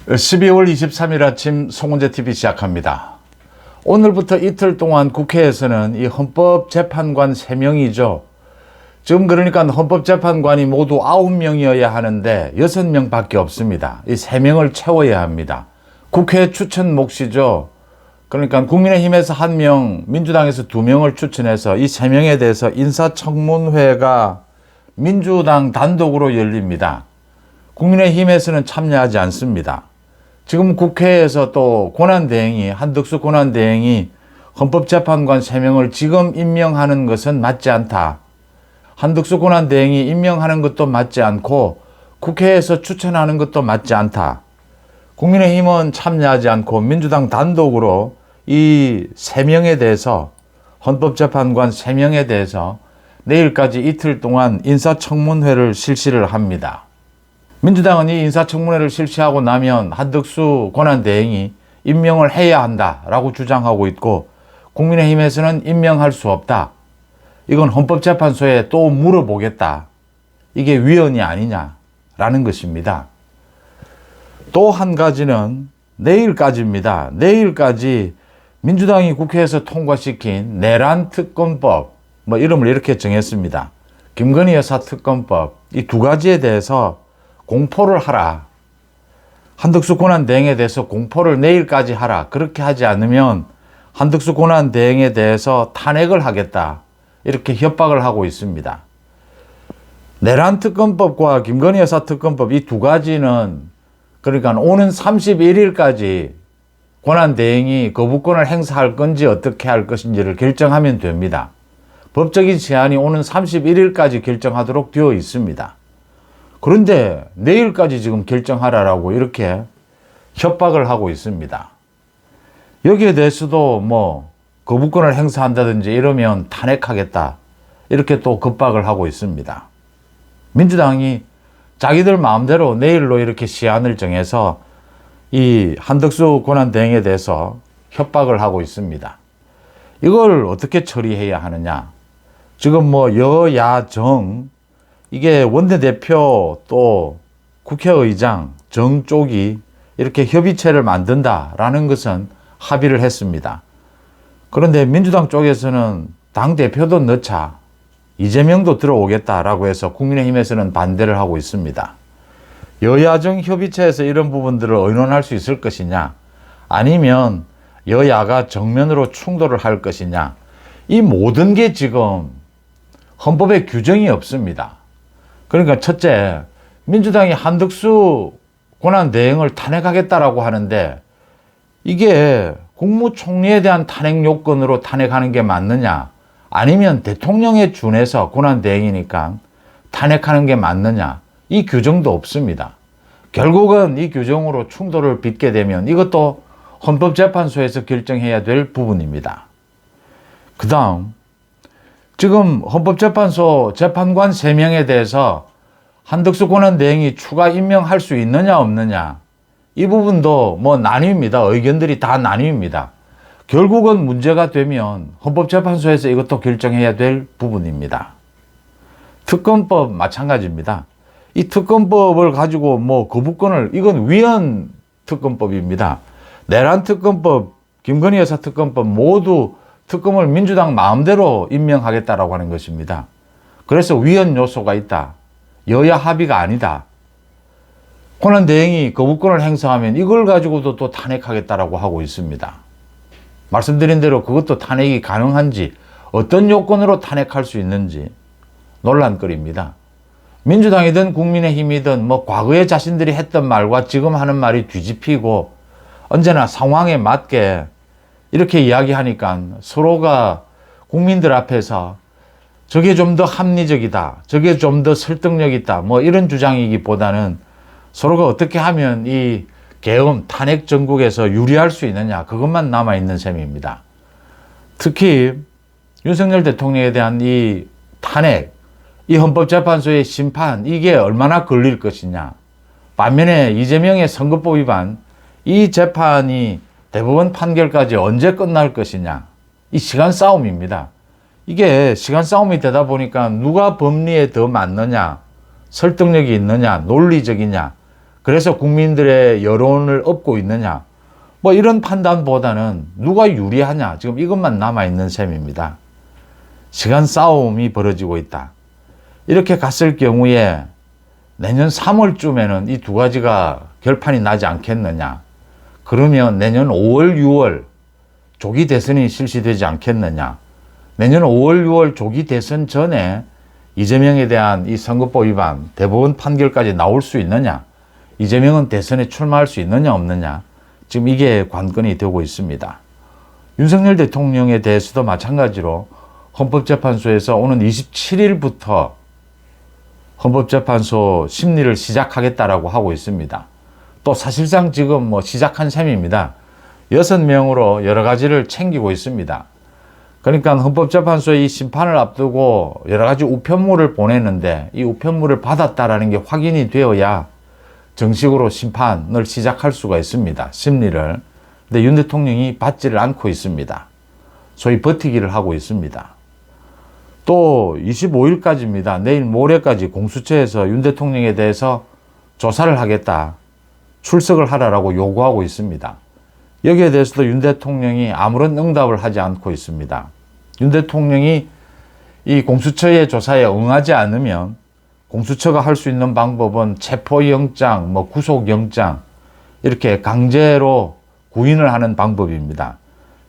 12월 23일 아침 송은재TV 시작합니다. 오늘부터 이틀 동안 국회에서는 이 헌법재판관 3명이죠. 지금 그러니까 헌법재판관이 모두 9명이어야 하는데 6명밖에 없습니다. 이 3명을 채워야 합니다. 국회 추천 몫이죠. 그러니까 국민의힘에서 1명, 민주당에서 2명을 추천해서 이 3명에 대해서 인사청문회가 민주당 단독으로 열립니다. 국민의힘에서는 참여하지 않습니다. 지금 국회에서 또 권한대행이, 한덕수 권한대행이 헌법재판관 3명을 지금 임명하는 것은 맞지 않다. 한덕수 권한대행이 임명하는 것도 맞지 않고 국회에서 추천하는 것도 맞지 않다. 국민의힘은 참여하지 않고 민주당 단독으로 이 3명에 대해서, 헌법재판관 3명에 대해서 내일까지 이틀 동안 인사청문회를 실시를 합니다. 민주당은 이 인사청문회를 실시하고 나면 한덕수 권한대행이 임명을 해야 한다라고 주장하고 있고, 국민의힘에서는 임명할 수 없다. 이건 헌법재판소에 또 물어보겠다. 이게 위헌이 아니냐라는 것입니다. 또 한 가지는 내일까지입니다. 내일까지 민주당이 국회에서 통과시킨 내란특검법, 이름을 이렇게 정했습니다. 김건희 여사 특검법, 이 두 가지에 대해서 공포를 하라. 한덕수 권한대행에 대해서 공포를 내일까지 하라. 그렇게 하지 않으면 한덕수 권한대행에 대해서 탄핵을 하겠다. 이렇게 협박을 하고 있습니다. 내란특검법과 김건희 여사 특검법 이 두 가지는 그러니까 오는 31일까지 권한대행이 거부권을 행사할 건지 어떻게 할 것인지를 결정하면 됩니다. 법적인 제한이 오는 31일까지 결정하도록 되어 있습니다. 그런데 내일까지 지금 결정하라라고 이렇게 협박을 하고 있습니다. 여기에 대해서도 거부권을 행사한다든지 이러면 탄핵하겠다. 이렇게 또 겁박을 하고 있습니다. 민주당이 자기들 마음대로 내일로 이렇게 시한을 정해서 이 한덕수 권한대행에 대해서 협박을 하고 있습니다. 이걸 어떻게 처리해야 하느냐. 지금 여야정, 이게 원내대표 또 국회의장 정 쪽이 이렇게 협의체를 만든다라는 것은 합의를 했습니다. 그런데 민주당 쪽에서는 당대표도 넣자, 이재명도 들어오겠다라고 해서 국민의힘에서는 반대를 하고 있습니다. 여야정 협의체에서 이런 부분들을 의논할 수 있을 것이냐, 아니면 여야가 정면으로 충돌을 할 것이냐, 이 모든 게 지금 헌법에 규정이 없습니다. 그러니까 첫째, 민주당이 한덕수 권한대행을 탄핵하겠다라고 하는데 이게 국무총리에 대한 탄핵 요건으로 탄핵하는 게 맞느냐, 아니면 대통령에 준해서 권한대행이니까 탄핵하는 게 맞느냐, 이 규정도 없습니다. 결국은 이 규정으로 충돌을 빚게 되면 이것도 헌법재판소에서 결정해야 될 부분입니다. 그 다음, 지금 헌법재판소 재판관 3명에 대해서 한덕수 권한대행이 추가 임명할 수 있느냐 없느냐, 이 부분도 나뉩니다. 의견들이 다 나뉩니다. 결국은 문제가 되면 헌법재판소에서 이것도 결정해야 될 부분입니다. 특검법 마찬가지입니다. 이 특검법을 가지고 거부권을, 이건 위헌 특검법입니다. 내란특검법, 김건희 여사 특검법 모두 특검을 민주당 마음대로 임명하겠다라고 하는 것입니다. 그래서 위헌 요소가 있다. 여야 합의가 아니다. 권한대행이 거부권을 행사하면 이걸 가지고도 또 탄핵하겠다라고 하고 있습니다. 말씀드린 대로 그것도 탄핵이 가능한지, 어떤 요건으로 탄핵할 수 있는지 논란거리입니다. 민주당이든 국민의힘이든 과거에 자신들이 했던 말과 지금 하는 말이 뒤집히고 언제나 상황에 맞게 이렇게 이야기하니까 서로가 국민들 앞에서 저게 좀 더 합리적이다, 저게 좀 더 설득력 있다, 이런 주장이기보다는 서로가 어떻게 하면 이 계엄, 탄핵 정국에서 유리할 수 있느냐, 그것만 남아있는 셈입니다. 특히 윤석열 대통령에 대한 이 탄핵, 이 헌법재판소의 심판, 이게 얼마나 걸릴 것이냐. 반면에 이재명의 선거법 위반, 이 재판이 대법원 판결까지 언제 끝날 것이냐. 이 시간 싸움입니다. 이게 시간 싸움이 되다 보니까 누가 법리에 더 맞느냐, 설득력이 있느냐, 논리적이냐, 그래서 국민들의 여론을 얻고 있느냐, 뭐 이런 판단보다는 누가 유리하냐, 지금 이것만 남아있는 셈입니다. 시간 싸움이 벌어지고 있다. 이렇게 갔을 경우에 내년 3월쯤에는 이 두 가지가 결판이 나지 않겠느냐. 그러면 내년 5월, 6월 조기 대선이 실시되지 않겠느냐. 내년 5월, 6월 조기 대선 전에 이재명에 대한 이 선거법 위반 대법원 판결까지 나올 수 있느냐. 이재명은 대선에 출마할 수 있느냐 없느냐. 지금 이게 관건이 되고 있습니다. 윤석열 대통령에 대해서도 마찬가지로 헌법재판소에서 오는 27일부터 헌법재판소 심리를 시작하겠다라고 하고 있습니다. 또 사실상 지금 뭐 시작한 셈입니다. 6명으로 여러 가지를 챙기고 있습니다. 그러니까 헌법재판소의 이 심판을 앞두고 여러 가지 우편물을 보내는데 이 우편물을 받았다라는 게 확인이 되어야 정식으로 심판을 시작할 수가 있습니다. 심리를. 근데 윤 대통령이 받지를 않고 있습니다. 소위 버티기를 하고 있습니다. 또 25일까지입니다. 내일 모레까지 공수처에서 윤 대통령에 대해서 조사를 하겠다. 출석을 하라고 요구하고 있습니다. 여기에 대해서도 윤 대통령이 아무런 응답을 하지 않고 있습니다. 윤 대통령이 이 공수처의 조사에 응하지 않으면 공수처가 할 수 있는 방법은 체포영장, 뭐 구속영장 이렇게 강제로 구인을 하는 방법입니다.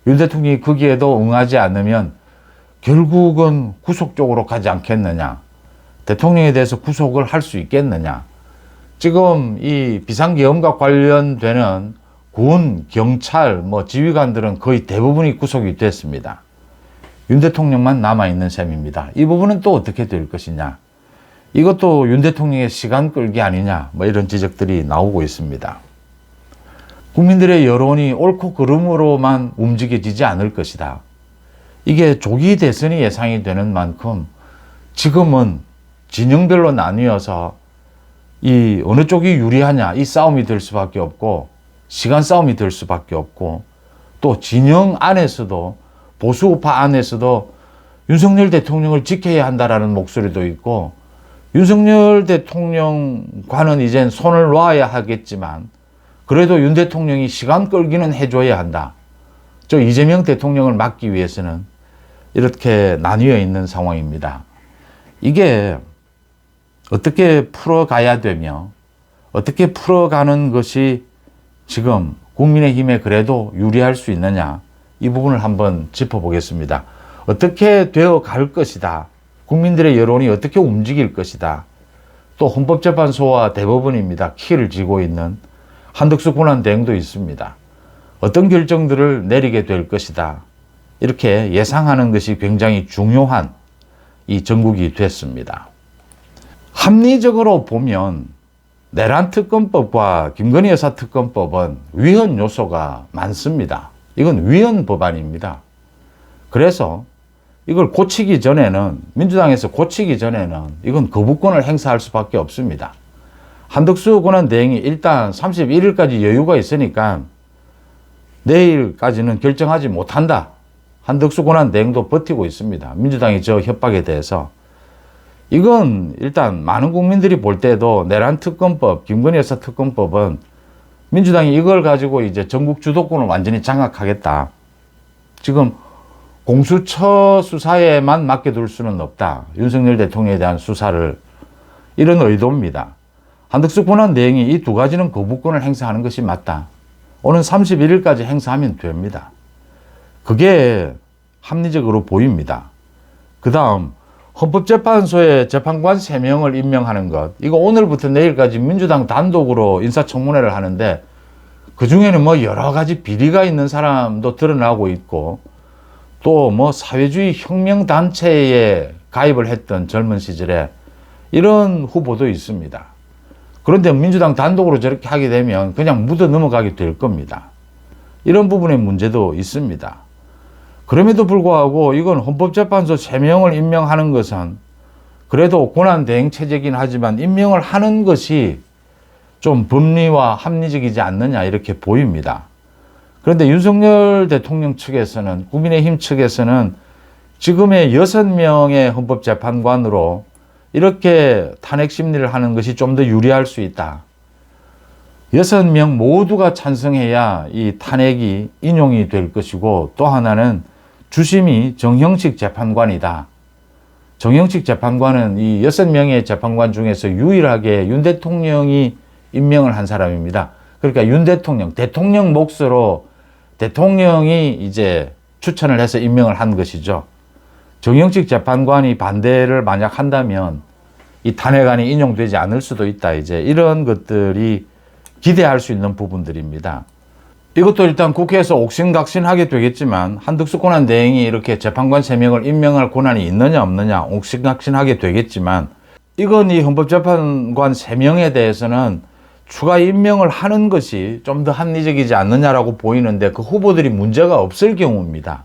윤 대통령이 거기에도 응하지 않으면 결국은 구속 쪽으로 가지 않겠느냐. 대통령에 대해서 구속을 할 수 있겠느냐. 지금 이 비상계엄과 관련되는 군, 경찰, 뭐 지휘관들은 거의 대부분이 구속이 됐습니다. 윤 대통령만 남아있는 셈입니다. 이 부분은 또 어떻게 될 것이냐. 이것도 윤 대통령의 시간 끌기 아니냐. 뭐 이런 지적들이 나오고 있습니다. 국민들의 여론이 옳고 그름으로만 움직여지지 않을 것이다. 이게 조기 대선이 예상이 되는 만큼 지금은 진영별로 나뉘어서 이 어느 쪽이 유리하냐 이 싸움이 될 수밖에 없고 시간 싸움이 될 수밖에 없고 또 진영 안에서도 보수 우파 안에서도 윤석열 대통령을 지켜야 한다라는 목소리도 있고 윤석열 대통령과는 이젠 손을 놔야 하겠지만 그래도 윤 대통령이 시간 끌기는 해줘야 한다. 저 이재명 대통령을 막기 위해서는 이렇게 나뉘어 있는 상황입니다. 이게 어떻게 풀어가야 되며 어떻게 풀어가는 것이 지금 국민의힘에 그래도 유리할 수 있느냐 이 부분을 한번 짚어보겠습니다. 어떻게 되어 갈 것이다. 국민들의 여론이 어떻게 움직일 것이다. 또 헌법재판소와 대법원입니다. 키를 쥐고 있는 한덕수 권한대행도 있습니다. 어떤 결정들을 내리게 될 것이다. 이렇게 예상하는 것이 굉장히 중요한 이 전국이 됐습니다. 합리적으로 보면 내란 특검법과 김건희 여사 특검법은 위헌 요소가 많습니다. 이건 위헌 법안입니다. 그래서 이걸 고치기 전에는 민주당에서 고치기 전에는 이건 거부권을 행사할 수밖에 없습니다. 한덕수 권한대행이 일단 31일까지 여유가 있으니까 내일까지는 결정하지 못한다. 한덕수 권한대행도 버티고 있습니다. 민주당이 저 협박에 대해서. 이건 일단 많은 국민들이 볼 때도 내란 특검법, 김건희 여사 특검법은 민주당이 이걸 가지고 이제 전국 주도권을 완전히 장악하겠다. 지금 공수처 수사에만 맡겨둘 수는 없다. 윤석열 대통령에 대한 수사를. 이런 의도입니다. 한덕수 권한대행이 이 두 가지는 거부권을 행사하는 것이 맞다. 오는 31일까지 행사하면 됩니다. 그게 합리적으로 보입니다. 그 다음 헌법재판소에 재판관 3명을 임명하는 것. 이거 오늘부터 내일까지 민주당 단독으로 인사청문회를 하는데 그중에는 뭐 여러 가지 비리가 있는 사람도 드러나고 있고 또 뭐 사회주의 혁명단체에 가입을 했던 젊은 시절에 이런 후보도 있습니다. 그런데 민주당 단독으로 저렇게 하게 되면 그냥 묻어 넘어가게 될 겁니다. 이런 부분의 문제도 있습니다. 그럼에도 불구하고 이건 헌법재판소 3명을 임명하는 것은 그래도 권한대행체제이긴 하지만 임명을 하는 것이 좀 법리와 합리적이지 않느냐 이렇게 보입니다. 그런데 윤석열 대통령 측에서는 국민의힘 측에서는 지금의 6명의 헌법재판관으로 이렇게 탄핵 심리를 하는 것이 좀 더 유리할 수 있다. 6명 모두가 찬성해야 이 탄핵이 인용이 될 것이고, 또 하나는 주심이 정형식 재판관이다. 정형식 재판관은 이 6명의 재판관 중에서 유일하게 윤 대통령이 임명을 한 사람입니다. 그러니까 윤 대통령 몫으로 대통령이 이제 추천을 해서 임명을 한 것이죠. 정형식 재판관이 반대를 만약 한다면 이 탄핵안이 인용되지 않을 수도 있다. 이제 이런 것들이 기대할 수 있는 부분들입니다. 이것도 일단 국회에서 옥신각신하게 되겠지만, 한덕수 권한대행이 이렇게 재판관 3명을 임명할 권한이 있느냐 없느냐 옥신각신하게 되겠지만, 이건 이 헌법재판관 3명에 대해서는 추가 임명을 하는 것이 좀 더 합리적이지 않느냐라고 보이는데, 그 후보들이 문제가 없을 경우입니다.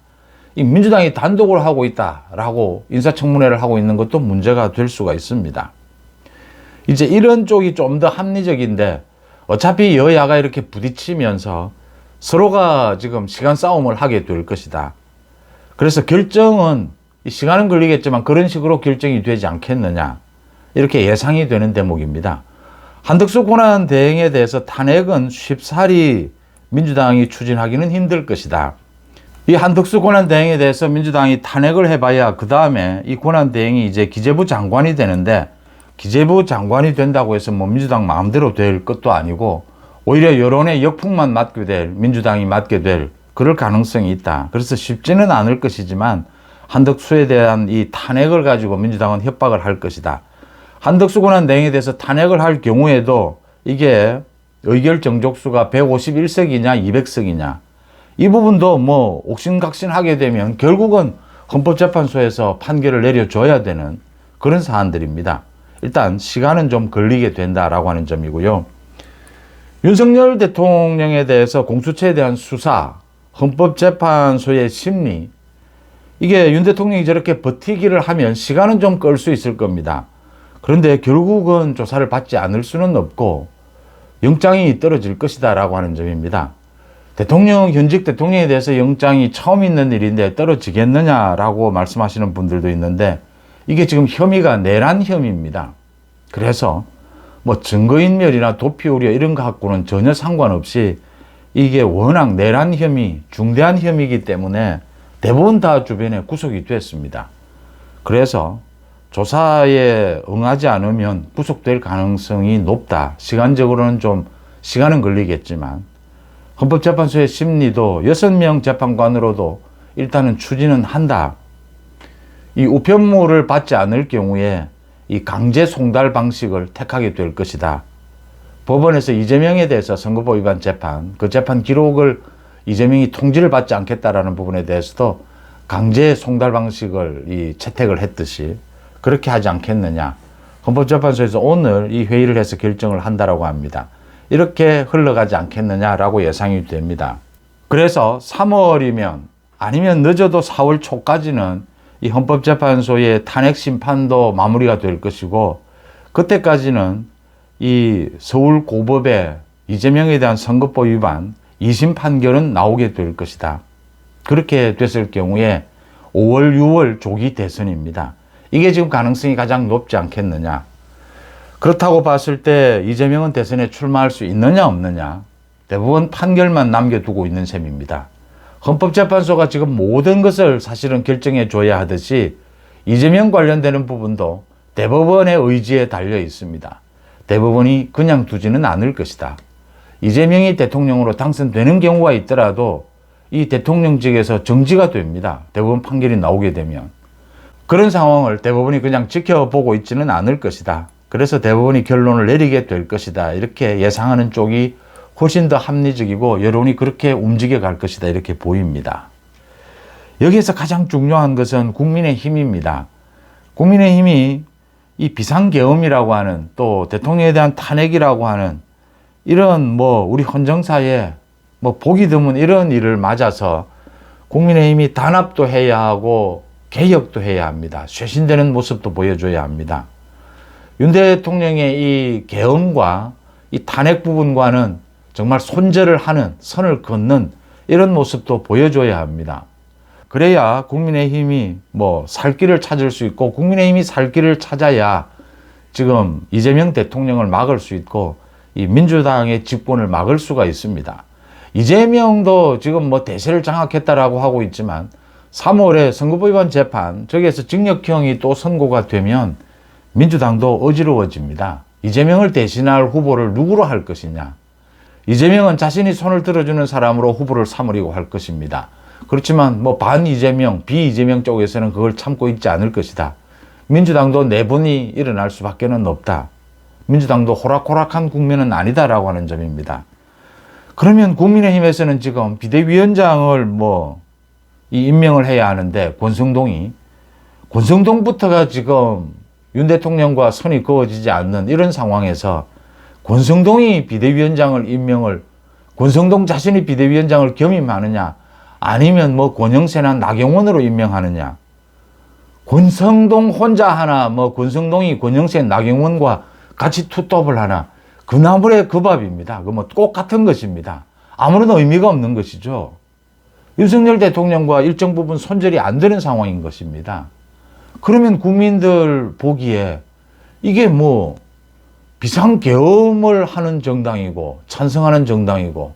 이 민주당이 단독으로 하고 있다라고 인사청문회를 하고 있는 것도 문제가 될 수가 있습니다. 이제 이런 쪽이 좀 더 합리적인데, 어차피 여야가 이렇게 부딪히면서 서로가 지금 시간 싸움을 하게 될 것이다. 그래서 결정은, 시간은 걸리겠지만 그런 식으로 결정이 되지 않겠느냐, 이렇게 예상이 되는 대목입니다. 한덕수 권한대행에 대해서 탄핵은 쉽사리 민주당이 추진하기는 힘들 것이다. 이 한덕수 권한대행에 대해서 민주당이 탄핵을 해봐야 그 다음에 이 권한대행이 이제 기재부 장관이 되는데, 기재부 장관이 된다고 해서 뭐 민주당 마음대로 될 것도 아니고, 오히려 여론의 역풍만 맞게 될, 민주당이 맞게 될 그럴 가능성이 있다. 그래서 쉽지는 않을 것이지만 한덕수에 대한 이 탄핵을 가지고 민주당은 협박을 할 것이다. 한덕수 권한대행에 대해서 탄핵을 할 경우에도 이게 의결 정족수가 151석이냐 200석이냐, 이 부분도 뭐 옥신각신하게 되면 결국은 헌법재판소에서 판결을 내려줘야 되는 그런 사안들입니다. 일단 시간은 좀 걸리게 된다라고 하는 점이고요. 윤석열 대통령에 대해서 공수처에 대한 수사, 헌법재판소의 심리, 이게 윤 대통령이 저렇게 버티기를 하면 시간은 좀 끌 수 있을 겁니다. 그런데 결국은 조사를 받지 않을 수는 없고 영장이 떨어질 것이다 라고 하는 점입니다. 현직 대통령에 대해서 영장이 처음 있는 일인데 떨어지겠느냐라고 말씀하시는 분들도 있는데, 이게 지금 혐의가 내란 혐의입니다. 그래서 뭐 증거인멸이나 도피 우려 이런 거 갖고는 전혀 상관없이 이게 워낙 내란 혐의, 중대한 혐의이기 때문에 대부분 다 주변에 구속이 됐습니다. 그래서 조사에 응하지 않으면 구속될 가능성이 높다. 시간적으로는 좀 시간은 걸리겠지만, 헌법재판소의 심리도 6명 재판관으로도 일단은 추진은 한다. 이 우편물을 받지 않을 경우에 이 강제 송달 방식을 택하게 될 것이다. 법원에서 이재명에 대해서 선거법 위반 재판, 그 재판 기록을 이재명이 통지를 받지 않겠다라는 부분에 대해서도 강제 송달 방식을 채택을 했듯이 그렇게 하지 않겠느냐. 헌법재판소에서 오늘 이 회의를 해서 결정을 한다라고 합니다. 이렇게 흘러가지 않겠느냐라고 예상이 됩니다. 그래서 3월이면, 아니면 늦어도 4월 초까지는 이 헌법재판소의 탄핵 심판도 마무리가 될 것이고, 그때까지는 이 서울고법에 이재명에 대한 선거법 위반 2심 판결은 나오게 될 것이다. 그렇게 됐을 경우에 5월, 6월 조기 대선입니다. 이게 지금 가능성이 가장 높지 않겠느냐. 그렇다고 봤을 때 이재명은 대선에 출마할 수 있느냐 없느냐, 대부분 판결만 남겨두고 있는 셈입니다. 헌법재판소가 지금 모든 것을 사실은 결정해 줘야 하듯이 이재명 관련되는 부분도 대법원의 의지에 달려 있습니다. 대법원이 그냥 두지는 않을 것이다. 이재명이 대통령으로 당선되는 경우가 있더라도 이 대통령직에서 정지가 됩니다. 대법원 판결이 나오게 되면. 그런 상황을 대법원이 그냥 지켜보고 있지는 않을 것이다. 그래서 대법원이 결론을 내리게 될 것이다. 이렇게 예상하는 쪽이 훨씬 더 합리적이고 여론이 그렇게 움직여 갈 것이다. 이렇게 보입니다. 여기에서 가장 중요한 것은 국민의힘입니다. 국민의힘이 이 비상계엄이라고 하는, 또 대통령에 대한 탄핵이라고 하는 이런 우리 헌정사에 보기 드문 이런 일을 맞아서 국민의힘이 단합도 해야 하고 개혁도 해야 합니다. 쇄신되는 모습도 보여줘야 합니다. 윤 대통령의 이 계엄과 이 탄핵 부분과는 정말 손절을 하는, 선을 긋는 이런 모습도 보여줘야 합니다. 그래야 국민의힘이 살 길을 찾을 수 있고, 국민의힘이 살 길을 찾아야 지금 이재명 대통령을 막을 수 있고, 이 민주당의 집권을 막을 수가 있습니다. 이재명도 지금 뭐 대세를 장악했다라고 하고 있지만 3월에 선거법 위반 재판, 저기에서 징역형이 또 선고가 되면 민주당도 어지러워집니다. 이재명을 대신할 후보를 누구로 할 것이냐. 이재명은 자신이 손을 들어주는 사람으로 후보를 삼으려고 할 것입니다. 그렇지만 뭐 반 이재명, 비이재명 쪽에서는 그걸 참고 있지 않을 것이다. 민주당도 내분이 일어날 수밖에는 없다. 민주당도 호락호락한 국면은 아니다라고 하는 점입니다. 그러면 국민의힘에서는 지금 비대위원장을 임명을 해야 하는데 권성동부터가 지금 윤 대통령과 선이 그어지지 않는 이런 상황에서 권성동이 비대위원장을 권성동 자신이 비대위원장을 겸임하느냐, 아니면 권영세나 나경원으로 임명하느냐. 권성동 혼자 하나, 권성동이 권영세, 나경원과 같이 투톱을 하나. 그 나물의 그 밥입니다. 꼭 같은 것입니다. 아무런 의미가 없는 것이죠. 윤석열 대통령과 일정 부분 손절이 안 되는 상황인 것입니다. 그러면 국민들 보기에 이게 비상계엄을 하는 정당이고, 찬성하는 정당이고,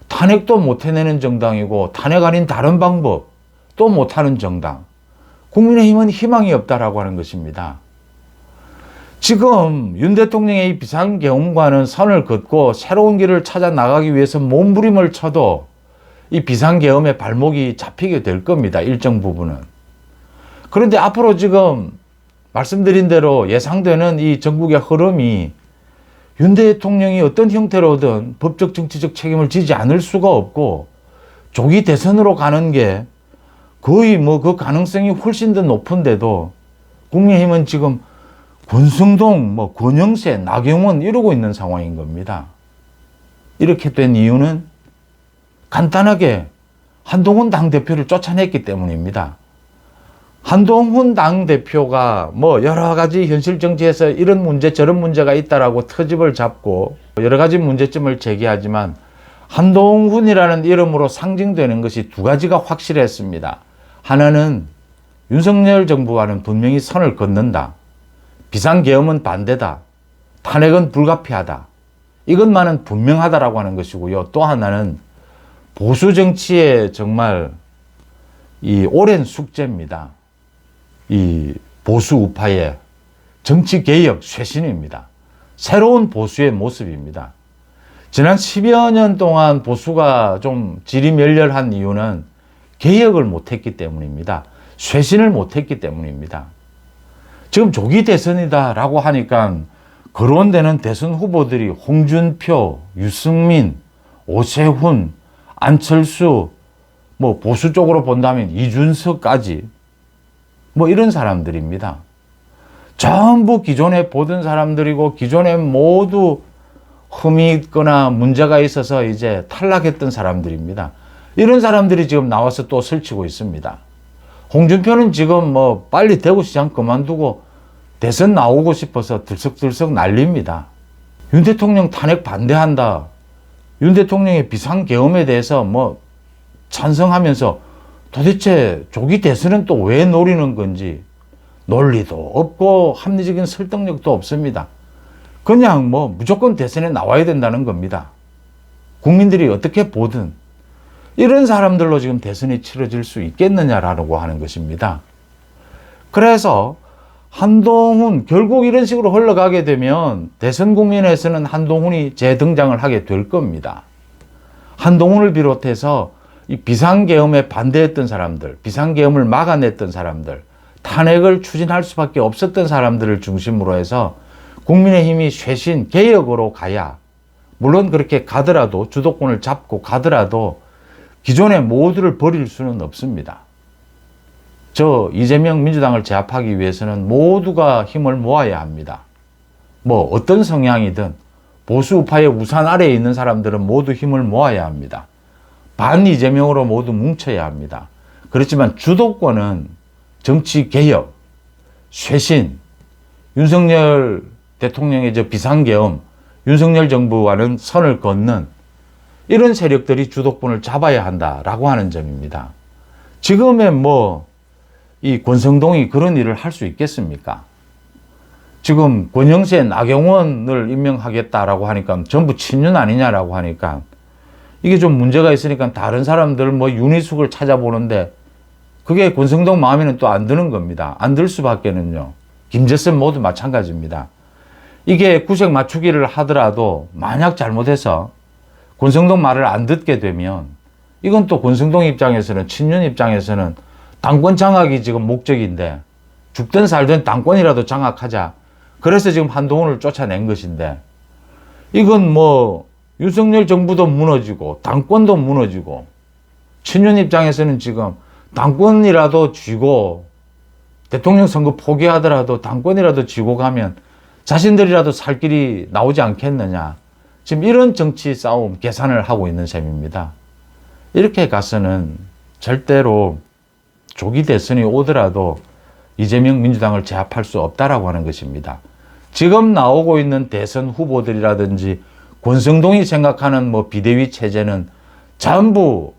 탄핵도 못 해내는 정당이고, 탄핵 아닌 다른 방법 또 못하는 정당. 국민의힘은 희망이 없다라고 하는 것입니다. 지금 윤 대통령의 이 비상계엄과는 선을 긋고 새로운 길을 찾아 나가기 위해서 몸부림을 쳐도 이 비상계엄의 발목이 잡히게 될 겁니다. 일정 부분은. 그런데 앞으로 지금 말씀드린 대로 예상되는 이 전국의 흐름이 윤 대통령이 어떤 형태로든 법적 정치적 책임을 지지 않을 수가 없고 조기 대선으로 가는 게 거의 그 가능성이 훨씬 더 높은데도 국민의힘은 지금 권성동, 권영세, 나경원 이러고 있는 상황인 겁니다. 이렇게 된 이유는 간단하게 한동훈 당대표를 쫓아냈기 때문입니다. 한동훈 당대표가 여러 가지 현실 정치에서 이런 문제 저런 문제가 있다라고 트집을 잡고 여러 가지 문제점을 제기하지만 한동훈이라는 이름으로 상징되는 것이 두 가지가 확실했습니다. 하나는 윤석열 정부와는 분명히 선을 긋는다. 비상계엄은 반대다. 탄핵은 불가피하다. 이것만은 분명하다라고 하는 것이고요. 또 하나는 보수 정치의 정말 이 오랜 숙제입니다. 이 보수 우파의 정치개혁 쇄신입니다. 새로운 보수의 모습입니다. 지난 10여 년 동안 보수가 좀 지리멸렬한 이유는 개혁을 못했기 때문입니다. 쇄신을 못했기 때문입니다. 지금 조기 대선이다라고 하니까 거론되는 대선 후보들이 홍준표, 유승민, 오세훈, 안철수, 보수 쪽으로 본다면 이준석까지 이런 사람들입니다. 전부 기존에 보던 사람들이고 기존에 모두 흠이 있거나 문제가 있어서 이제 탈락했던 사람들입니다. 이런 사람들이 지금 나와서 또 설치고 있습니다. 홍준표는 지금 빨리 대구시장 그만두고 대선 나오고 싶어서 들썩들썩 난립니다. 윤 대통령 탄핵 반대한다. 윤 대통령의 비상계엄에 대해서 찬성하면서 도대체 조기 대선은 또 왜 노리는 건지 논리도 없고 합리적인 설득력도 없습니다. 그냥 무조건 대선에 나와야 된다는 겁니다. 국민들이 어떻게 보든 이런 사람들로 지금 대선이 치러질 수 있겠느냐라고 하는 것입니다. 그래서 한동훈 결국 이런 식으로 흘러가게 되면 대선 국면에서는 한동훈이 재등장을 하게 될 겁니다. 한동훈을 비롯해서 이 비상계엄에 반대했던 사람들, 비상계엄을 막아냈던 사람들, 탄핵을 추진할 수밖에 없었던 사람들을 중심으로 해서 국민의힘이 쇄신, 개혁으로 가야, 물론 그렇게 가더라도 주도권을 잡고 가더라도 기존의 모두를 버릴 수는 없습니다. 이재명 민주당을 제압하기 위해서는 모두가 힘을 모아야 합니다. 어떤 성향이든 보수 우파의 우산 아래에 있는 사람들은 모두 힘을 모아야 합니다. 반 이재명으로 모두 뭉쳐야 합니다. 그렇지만 주도권은 정치 개혁, 쇄신, 윤석열 대통령의 비상계엄, 윤석열 정부와는 선을 긋는 이런 세력들이 주도권을 잡아야 한다라고 하는 점입니다. 지금의 이 권성동이 그런 일을 할 수 있겠습니까? 지금 권영세, 나경원을 임명하겠다라고 하니까 전부 친윤 아니냐라고 하니까 이게 좀 문제가 있으니까 다른 사람들 뭐 윤희숙을 찾아보는데 그게 권성동 마음에는 또 안 드는 겁니다. 안 들 수밖에는요. 김재선 모두 마찬가지입니다. 이게 구색 맞추기를 하더라도 만약 잘못해서 권성동 말을 안 듣게 되면 이건 또 권성동 입장에서는, 친윤 입장에서는 당권 장악이 지금 목적인데 죽든 살든 당권이라도 장악하자. 그래서 지금 한동훈을 쫓아낸 것인데 이건 뭐 윤석열 정부도 무너지고 당권도 무너지고 친윤 입장에서는 지금 당권이라도 쥐고 대통령 선거 포기하더라도 당권이라도 쥐고 가면 자신들이라도 살 길이 나오지 않겠느냐. 지금 이런 정치 싸움 계산을 하고 있는 셈입니다. 이렇게 가서는 절대로 조기 대선이 오더라도 이재명 민주당을 제압할 수 없다라고 하는 것입니다. 지금 나오고 있는 대선 후보들이라든지 권성동이 생각하는 뭐 비대위 체제는 전부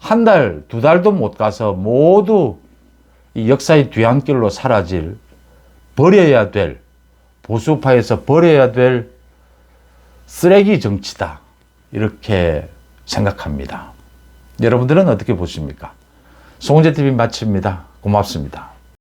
한 달, 두 달도 못 가서 모두 이 역사의 뒤안길로 사라질, 버려야 될, 보수파에서 버려야 될 쓰레기 정치다. 이렇게 생각합니다. 여러분들은 어떻게 보십니까? 송은재TV 마칩니다. 고맙습니다.